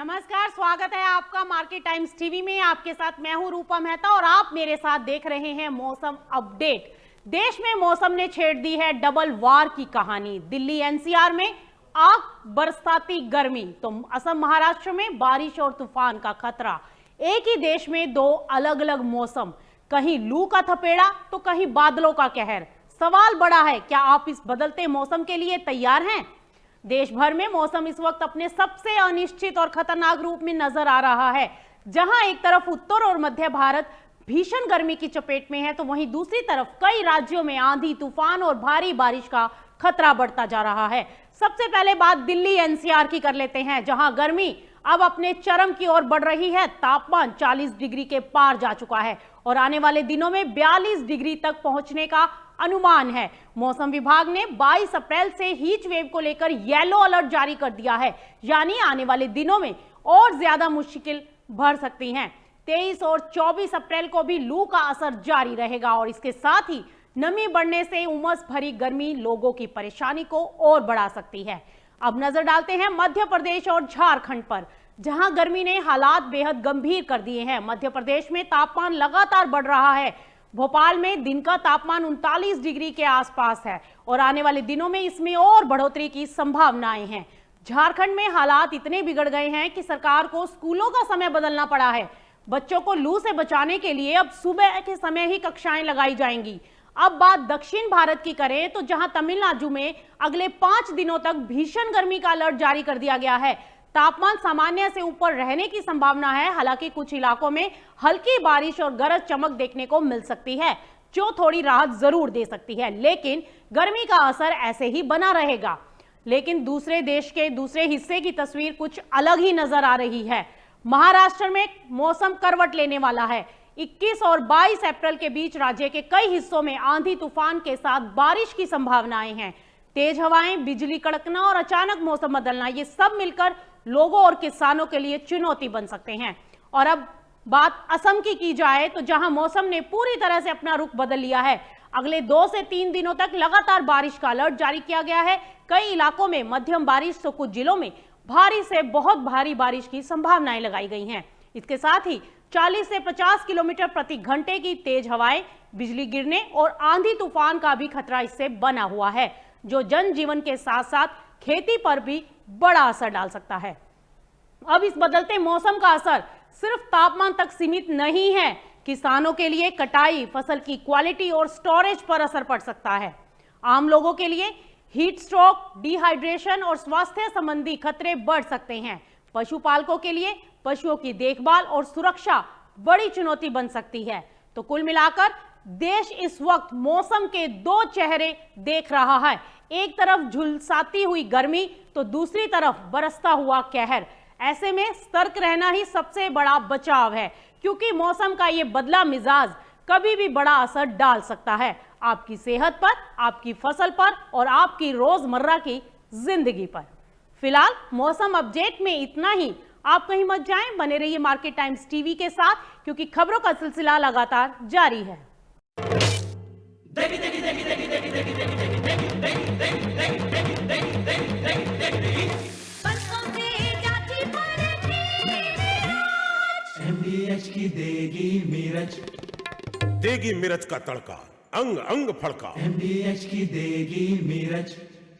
नमस्कार, स्वागत है आपका मार्केट टाइम्स टीवी में। आपके साथ मैं हूं रूपा मेहता और आप मेरे साथ देख रहे हैं मौसम अपडेट। देश में मौसम ने छेड़ दी है डबल वार की कहानी। दिल्ली एनसीआर में आग बरसाती गर्मी, तो असम महाराष्ट्र में बारिश और तूफान का खतरा। एक ही देश में दो अलग अलग मौसम, कहीं लू का थपेड़ा तो कहीं बादलों का कहर। सवाल बड़ा है, क्या आप इस बदलते मौसम के लिए तैयार हैं? देश भर में मौसम इस वक्त अपने सबसे अनिश्चित और खतरनाक रूप में नजर आ रहा है। जहां एक तरफ उत्तर और मध्य भारत भीषण गर्मी की चपेट में है, तो वहीं दूसरी तरफ कई राज्यों में आंधी, तूफान और भारी बारिश का खतरा बढ़ता जा रहा है। सबसे पहले बात दिल्ली एनसीआर की कर लेते हैं, जहां गर्मी अब अपने चरम की ओर बढ़ रही है। तापमान 40 डिग्री के पार जा चुका है और आने वाले दिनों में 42 डिग्री तक पहुंचने का अनुमान है। मौसम विभाग ने 22 अप्रैल से हीट वेव को लेकर येलो अलर्ट जारी कर दिया है, यानी आने वाले दिनों में और ज्यादा मुश्किल बढ़ सकती हैं। 23 और 24 अप्रैल को भी लू का असर जारी रहेगा और इसके साथ ही नमी बढ़ने से उमस भरी गर्मी लोगों की परेशानी को और बढ़ा सकती है। अब नजर डालते हैं मध्य प्रदेश और झारखंड पर, जहां गर्मी ने हालात बेहद गंभीर कर दिए हैं। मध्य प्रदेश में तापमान लगातार बढ़ रहा है। भोपाल में दिन का तापमान 39 डिग्री के आसपास है और आने वाले दिनों में इसमें और बढ़ोतरी की संभावनाएं हैं। झारखंड में हालात इतने बिगड़ गए हैं कि सरकार को स्कूलों का समय बदलना पड़ा है। बच्चों को लू से बचाने के लिए अब सुबह के समय ही कक्षाएं लगाई जाएंगी। अब बात दक्षिण भारत की करें, तो जहां तमिलनाडु में अगले 5 दिनों तक भीषण गर्मी का अलर्ट जारी कर दिया गया है। तापमान सामान्य से ऊपर रहने की संभावना है। हालांकि कुछ इलाकों में हल्की बारिश और गरज चमक देखने को मिल सकती है, जो थोड़ी राहत जरूर दे सकती है, लेकिन गर्मी का असर ऐसे ही बना रहेगा। लेकिन दूसरे देश के दूसरे हिस्से की तस्वीर कुछ अलग ही नजर आ रही है। महाराष्ट्र में मौसम करवट लेने वाला है। 21 और 22 अप्रैल के बीच राज्य के कई हिस्सों में आंधी तूफान के साथ बारिश की संभावनाएं हैं। तेज हवाएं, बिजली कड़कना और अचानक मौसम बदलना, ये सब मिलकर लोगों और किसानों के लिए चुनौती बन सकते हैं। और अब बात असम की जाए, तो जहां मौसम ने पूरी तरह से अपना रुख बदल लिया है। अगले 2 से 3 दिनों तक लगातार बारिश का अलर्ट जारी किया गया है। कई इलाकों में मध्यम बारिश तो कुछ जिलों में भारी से बहुत भारी बारिश की संभावनाएं लगाई गई हैं। इसके साथ ही 40 से 50 किलोमीटर प्रति घंटे की तेज हवाएं, बिजली गिरने और आंधी तूफान का भी खतरा इससे बना हुआ है, जो जनजीवन के साथ साथ खेती पर भी बड़ा असर डाल सकता है। अब इस बदलते मौसम का असर सिर्फ तापमान तक सीमित नहीं है। किसानों के लिए कटाई, फसल की क्वालिटी और स्टोरेज पर असर पड़ सकता है। आम लोगों के लिए हीट स्ट्रोक, डिहाइड्रेशन और स्वास्थ्य संबंधी खतरे बढ़ सकते हैं। पशुपालकों के लिए पशुओं की देखभाल और सुरक्षा बड़ी चुनौती बन सकती है। तो कुल मिलाकर देश इस वक्त मौसम के 2 चेहरे देख रहा है। एक तरफ झुलसाती हुई गर्मी, तो दूसरी तरफ बरसता हुआ कहर। ऐसे में सतर्क रहना ही सबसे बड़ा बचाव है, क्योंकि मौसम का ये बदला मिजाज कभी भी बड़ा असर डाल सकता है आपकी सेहत पर, आपकी फसल पर और आपकी रोजमर्रा की जिंदगी पर। फिलहाल मौसम अपडेट में इतना ही। आप कहीं मत जाएं, बने रहिए मार्केट टाइम्स टीवी के साथ, क्योंकि खबरों का सिलसिला लगातार जारी है। MDH की देगी मिर्च का तड़का, अंग अंग फड़का। MDH की देगी मिर्च।